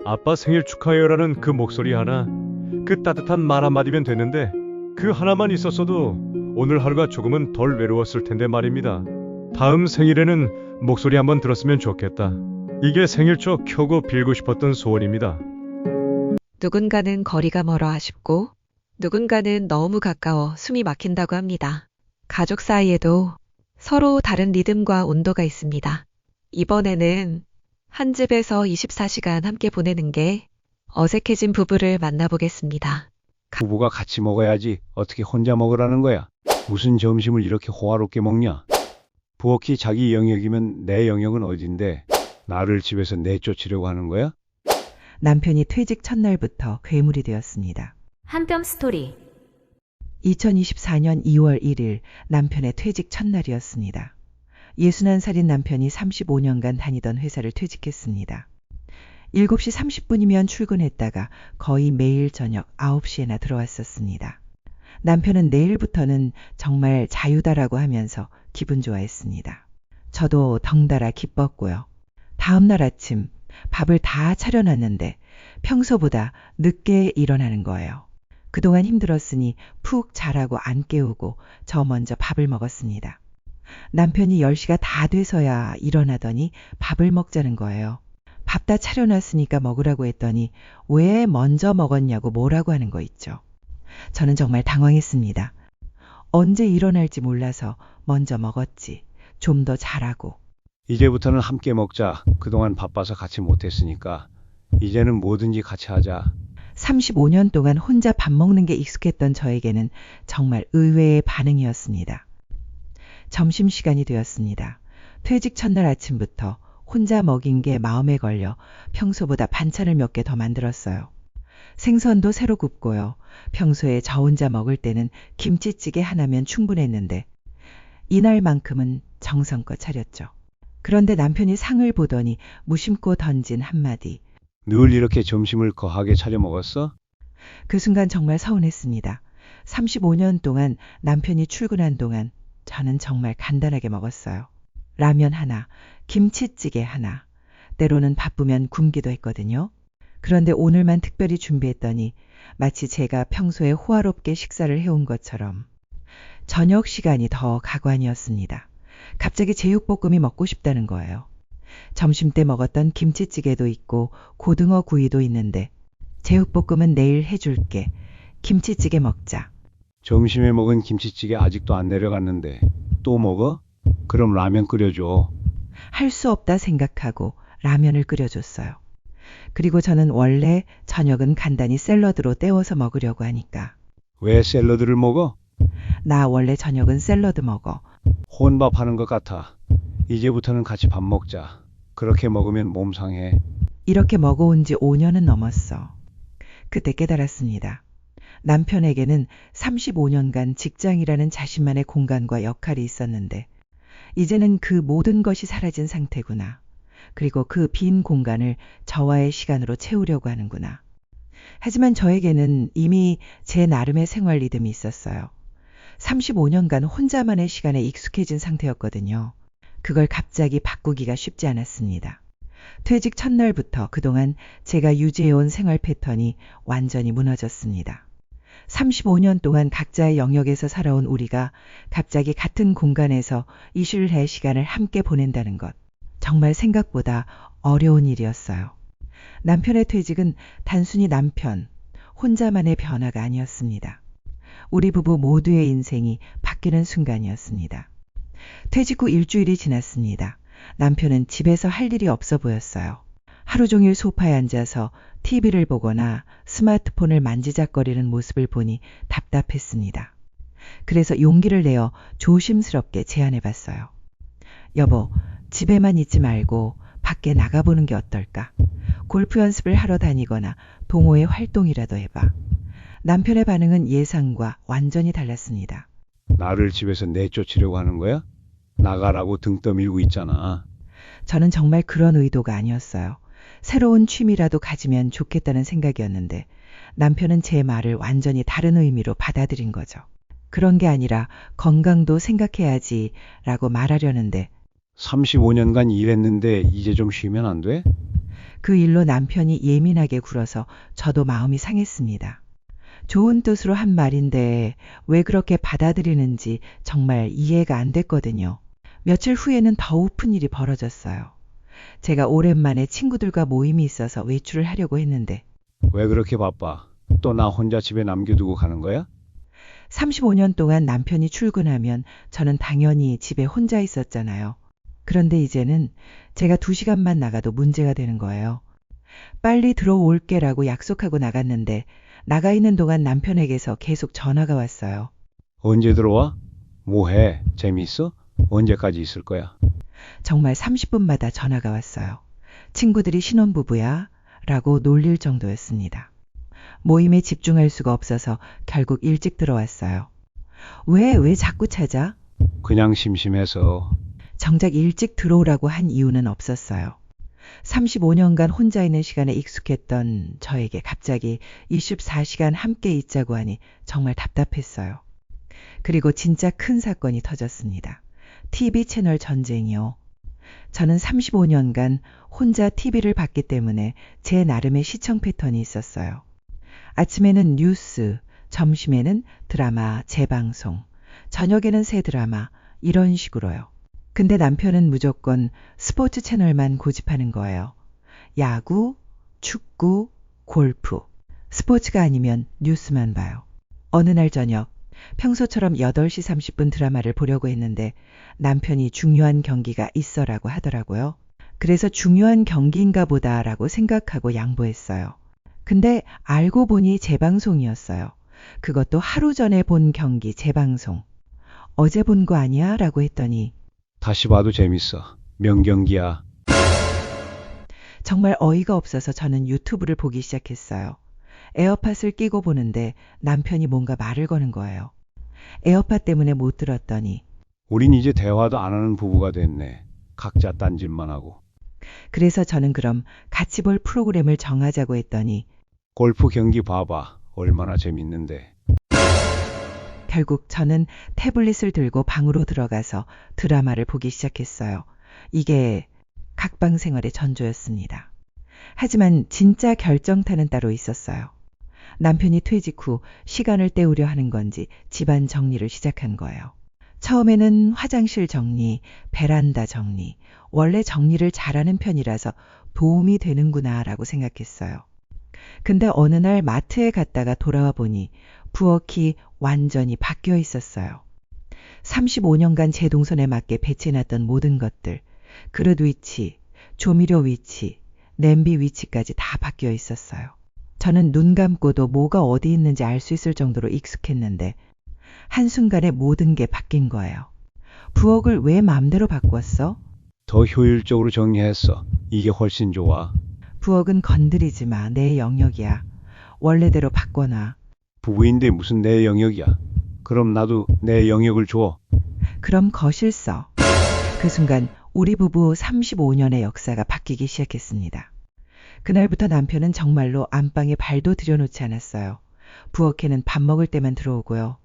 아빠 생일 축하해요라는 그 목소리 하나, 그 따뜻한 말 한마디면 됐는데 그 하나만 있었어도 오늘 하루가 조금은 덜 외로웠을 텐데 말입니다. 다음 생일에는 목소리 한번 들었으면 좋겠다. 이게 생일 초 켜고 빌고 싶었던 소원입니다. 누군가는 거리가 멀어 아쉽고 누군가는 너무 가까워 숨이 막힌다고 합니다. 가족 사이에도 서로 다른 리듬과 온도가 있습니다. 이번에는 한 집에서 24시간 함께 보내는 게 어색해진 부부를 만나보겠습니다. 부부가 같이 먹어야지 어떻게 혼자 먹으라는 거야. 무슨 점심을 이렇게 호화롭게 먹냐. 부엌이 자기 영역이면 내 영역은 어딘데 나를 집에서 내쫓으려고 하는 거야? 남편이 퇴직 첫날부터 괴물이 되었습니다. 한 뼘 스토리. 2024년 2월 1일 남편의 퇴직 첫날이었습니다. 61살인 남편이 35년간 다니던 회사를 퇴직했습니다. 7시 30분이면 출근했다가 거의 매일 저녁 9시에나 들어왔었습니다. 남편은 내일부터는 정말 자유다라고 하면서 기분 좋아했습니다. 저도 덩달아 기뻤고요. 다음날 아침 밥을 다 차려놨는데 평소보다 늦게 일어나는 거예요. 그동안 힘들었으니 푹 자라고 안 깨우고 저 먼저 밥을 먹었습니다. 남편이 10시가 다 돼서야 일어나더니 밥을 먹자는 거예요. 밥 다 차려놨으니까 먹으라고 했더니 왜 먼저 먹었냐고 뭐라고 하는 거 있죠. 저는 정말 당황했습니다. 언제 일어날지 몰라서 먼저 먹었지. 좀 더 자라고. 이제부터는 함께 먹자. 그동안 바빠서 같이 못했으니까 이제는 뭐든지 같이 하자. 35년 동안 혼자 밥 먹는 게 익숙했던 저에게는 정말 의외의 반응이었습니다. 점심시간이 되었습니다. 퇴직 첫날 아침부터 혼자 먹인 게 마음에 걸려 평소보다 반찬을 몇 개 더 만들었어요. 생선도 새로 굽고요. 평소에 저 혼자 먹을 때는 김치찌개 하나면 충분했는데 이날만큼은 정성껏 차렸죠. 그런데 남편이 상을 보더니 무심코 던진 한마디. 늘 이렇게 점심을 거하게 차려 먹었어? 그 순간 정말 서운했습니다. 35년 동안 남편이 출근한 동안 저는 정말 간단하게 먹었어요. 라면 하나, 김치찌개 하나, 때로는 바쁘면 굶기도 했거든요. 그런데 오늘만 특별히 준비했더니 마치 제가 평소에 호화롭게 식사를 해온 것처럼 저녁 시간이 더 가관이었습니다. 갑자기 제육볶음이 먹고 싶다는 거예요. 점심 때 먹었던 김치찌개도 있고 고등어 구이도 있는데 제육볶음은 내일 해줄게. 김치찌개 먹자. 점심에 먹은 김치찌개 아직도 안 내려갔는데 또 먹어? 그럼 라면 끓여줘. 할 수 없다 생각하고 라면을 끓여줬어요. 그리고 저는 원래 저녁은 간단히 샐러드로 때워서 먹으려고 하니까. 왜 샐러드를 먹어? 나 원래 저녁은 샐러드 먹어. 혼밥하는 것 같아. 이제부터는 같이 밥 먹자. 그렇게 먹으면 몸 상해. 이렇게 먹어온 지 5년은 넘었어. 그때 깨달았습니다. 남편에게는 35년간 직장이라는 자신만의 공간과 역할이 있었는데 이제는 그 모든 것이 사라진 상태구나. 그리고 그 빈 공간을 저와의 시간으로 채우려고 하는구나. 하지만 저에게는 이미 제 나름의 생활 리듬이 있었어요. 35년간 혼자만의 시간에 익숙해진 상태였거든요. 그걸 갑자기 바꾸기가 쉽지 않았습니다. 퇴직 첫날부터 그동안 제가 유지해온 생활 패턴이 완전히 무너졌습니다. 35년 동안 각자의 영역에서 살아온 우리가 갑자기 같은 공간에서 20회 시간을 함께 보낸다는 것. 정말 생각보다 어려운 일이었어요. 남편의 퇴직은 단순히 남편, 혼자만의 변화가 아니었습니다. 우리 부부 모두의 인생이 바뀌는 순간이었습니다. 퇴직 후 일주일이 지났습니다. 남편은 집에서 할 일이 없어 보였어요. 하루 종일 소파에 앉아서 TV를 보거나 스마트폰을 만지작거리는 모습을 보니 답답했습니다. 그래서 용기를 내어 조심스럽게 제안해봤어요. 여보, 집에만 있지 말고 밖에 나가보는 게 어떨까? 골프 연습을 하러 다니거나 동호회 활동이라도 해봐. 남편의 반응은 예상과 완전히 달랐습니다. 나를 집에서 내쫓으려고 하는 거야? 나가라고 등 떠밀고 있잖아. 저는 정말 그런 의도가 아니었어요. 새로운 취미라도 가지면 좋겠다는 생각이었는데 남편은 제 말을 완전히 다른 의미로 받아들인 거죠. 그런 게 아니라 건강도 생각해야지 라고 말하려는데 35년간 일했는데 이제 좀 쉬면 안 돼? 그 일로 남편이 예민하게 굴어서 저도 마음이 상했습니다. 좋은 뜻으로 한 말인데 왜 그렇게 받아들이는지 정말 이해가 안 됐거든요. 며칠 후에는 더 웃픈 일이 벌어졌어요. 제가 오랜만에 친구들과 모임이 있어서 외출을 하려고 했는데 왜 그렇게 바빠? 또 나 혼자 집에 남겨두고 가는 거야? 35년 동안 남편이 출근하면 저는 당연히 집에 혼자 있었잖아요. 그런데 이제는 제가 2시간만 나가도 문제가 되는 거예요. 빨리 들어올게라고 약속하고 나갔는데 나가 있는 동안 남편에게서 계속 전화가 왔어요. 언제 들어와? 뭐해? 재미있어? 언제까지 있을 거야? 정말 30분마다 전화가 왔어요. 친구들이 신혼부부야? 라고 놀릴 정도였습니다. 모임에 집중할 수가 없어서 결국 일찍 들어왔어요. 왜 자꾸 찾아? 그냥 심심해서. 정작 일찍 들어오라고 한 이유는 없었어요. 35년간 혼자 있는 시간에 익숙했던 저에게 갑자기 24시간 함께 있자고 하니 정말 답답했어요. 그리고 진짜 큰 사건이 터졌습니다. TV 채널 전쟁이요. 저는 35년간 혼자 TV를 봤기 때문에 제 나름의 시청 패턴이 있었어요. 아침에는 뉴스, 점심에는 드라마 재방송, 저녁에는 새 드라마, 이런 식으로요. 근데 남편은 무조건 스포츠 채널만 고집하는 거예요. 야구, 축구, 골프. 스포츠가 아니면 뉴스만 봐요. 어느 날 저녁, 평소처럼 8시 30분 드라마를 보려고 했는데 남편이 중요한 경기가 있어라고 하더라고요. 그래서 중요한 경기인가 보다라고 생각하고 양보했어요. 근데 알고 보니 재방송이었어요. 그것도 하루 전에 본 경기 재방송. 어제 본 거 아니야? 라고 했더니 다시 봐도 재밌어. 명경기야. 정말 어이가 없어서 저는 유튜브를 보기 시작했어요. 에어팟을 끼고 보는데 남편이 뭔가 말을 거는 거예요. 에어팟 때문에 못 들었더니 우린 이제 대화도 안 하는 부부가 됐네. 각자 딴짓만 하고. 그래서 저는 그럼 같이 볼 프로그램을 정하자고 했더니 골프 경기 봐봐. 얼마나 재밌는데. 결국 저는 태블릿을 들고 방으로 들어가서 드라마를 보기 시작했어요. 이게 각방 생활의 전조였습니다. 하지만 진짜 결정타는 따로 있었어요. 남편이 퇴직 후 시간을 때우려 하는 건지 집안 정리를 시작한 거예요. 처음에는 화장실 정리, 베란다 정리, 원래 정리를 잘하는 편이라서 도움이 되는구나라고 생각했어요. 근데 어느 날 마트에 갔다가 돌아와 보니 부엌이 완전히 바뀌어 있었어요. 35년간 제 동선에 맞게 배치해놨던 모든 것들, 그릇 위치, 조미료 위치, 냄비 위치까지 다 바뀌어 있었어요. 저는 눈 감고도 뭐가 어디 있는지 알 수 있을 정도로 익숙했는데 한순간에 모든 게 바뀐 거예요. 부엌을 왜 마음대로 바꿨어? 더 효율적으로 정리했어. 이게 훨씬 좋아. 부엌은 건드리지 마. 내 영역이야. 원래대로 바꿔놔. 부부인데 무슨 내 영역이야. 그럼 나도 내 영역을 줘. 그럼 거실 써. 그 순간 우리 부부 35년의 역사가 바뀌기 시작했습니다. 그날부터 남편은 정말로 안방에 발도 들여놓지 않았어요. 부엌에는 밥 먹을 때만 들어오고요.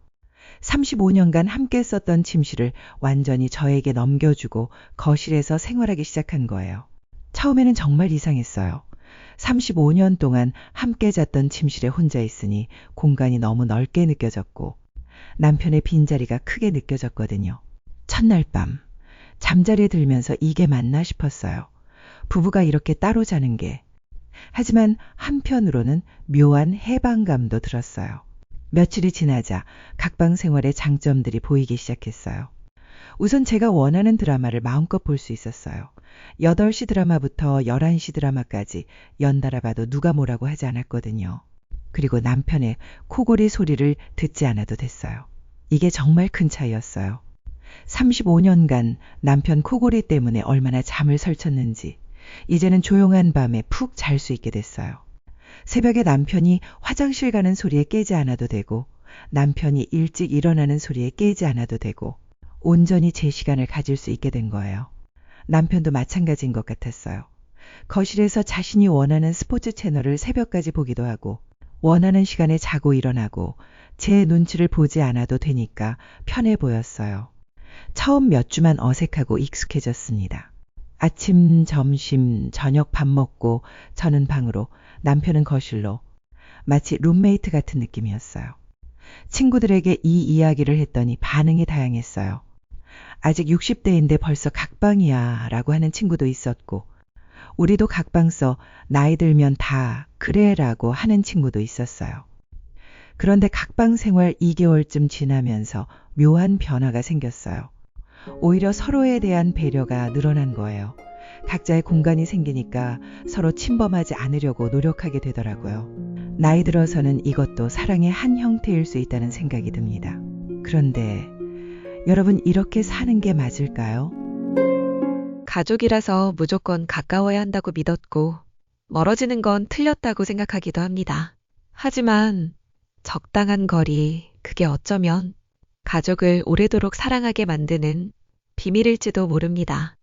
35년간 함께 썼던 침실을 완전히 저에게 넘겨주고 거실에서 생활하기 시작한 거예요. 처음에는 정말 이상했어요. 35년 동안 함께 잤던 침실에 혼자 있으니 공간이 너무 넓게 느껴졌고 남편의 빈자리가 크게 느껴졌거든요. 첫날 밤 잠자리에 들면서 이게 맞나 싶었어요. 부부가 이렇게 따로 자는 게. 하지만 한편으로는 묘한 해방감도 들었어요. 며칠이 지나자 각방 생활의 장점들이 보이기 시작했어요. 우선 제가 원하는 드라마를 마음껏 볼 수 있었어요. 8시 드라마부터 11시 드라마까지 연달아 봐도 누가 뭐라고 하지 않았거든요. 그리고 남편의 코골이 소리를 듣지 않아도 됐어요. 이게 정말 큰 차이였어요. 35년간 남편 코골이 때문에 얼마나 잠을 설쳤는지 이제는 조용한 밤에 푹 잘 수 있게 됐어요. 새벽에 남편이 화장실 가는 소리에 깨지 않아도 되고 남편이 일찍 일어나는 소리에 깨지 않아도 되고 온전히 제 시간을 가질 수 있게 된 거예요. 남편도 마찬가지인 것 같았어요. 거실에서 자신이 원하는 스포츠 채널을 새벽까지 보기도 하고 원하는 시간에 자고 일어나고 제 눈치를 보지 않아도 되니까 편해 보였어요. 처음 몇 주만 어색하고 익숙해졌습니다. 아침, 점심, 저녁 밥 먹고 저는 방으로, 남편은 거실로 마치 룸메이트 같은 느낌이었어요. 친구들에게 이 이야기를 했더니 반응이 다양했어요. 아직 60대인데 벌써 각방이야 라고 하는 친구도 있었고 우리도 각방 써 나이 들면 다 그래 라고 하는 친구도 있었어요. 그런데 각방 생활 2개월쯤 지나면서 묘한 변화가 생겼어요. 오히려 서로에 대한 배려가 늘어난 거예요. 각자의 공간이 생기니까 서로 침범하지 않으려고 노력하게 되더라고요. 나이 들어서는 이것도 사랑의 한 형태일 수 있다는 생각이 듭니다. 그런데 여러분 이렇게 사는 게 맞을까요? 가족이라서 무조건 가까워야 한다고 믿었고 멀어지는 건 틀렸다고 생각하기도 합니다. 하지만 적당한 거리, 그게 어쩌면 가족을 오래도록 사랑하게 만드는 비밀일지도 모릅니다.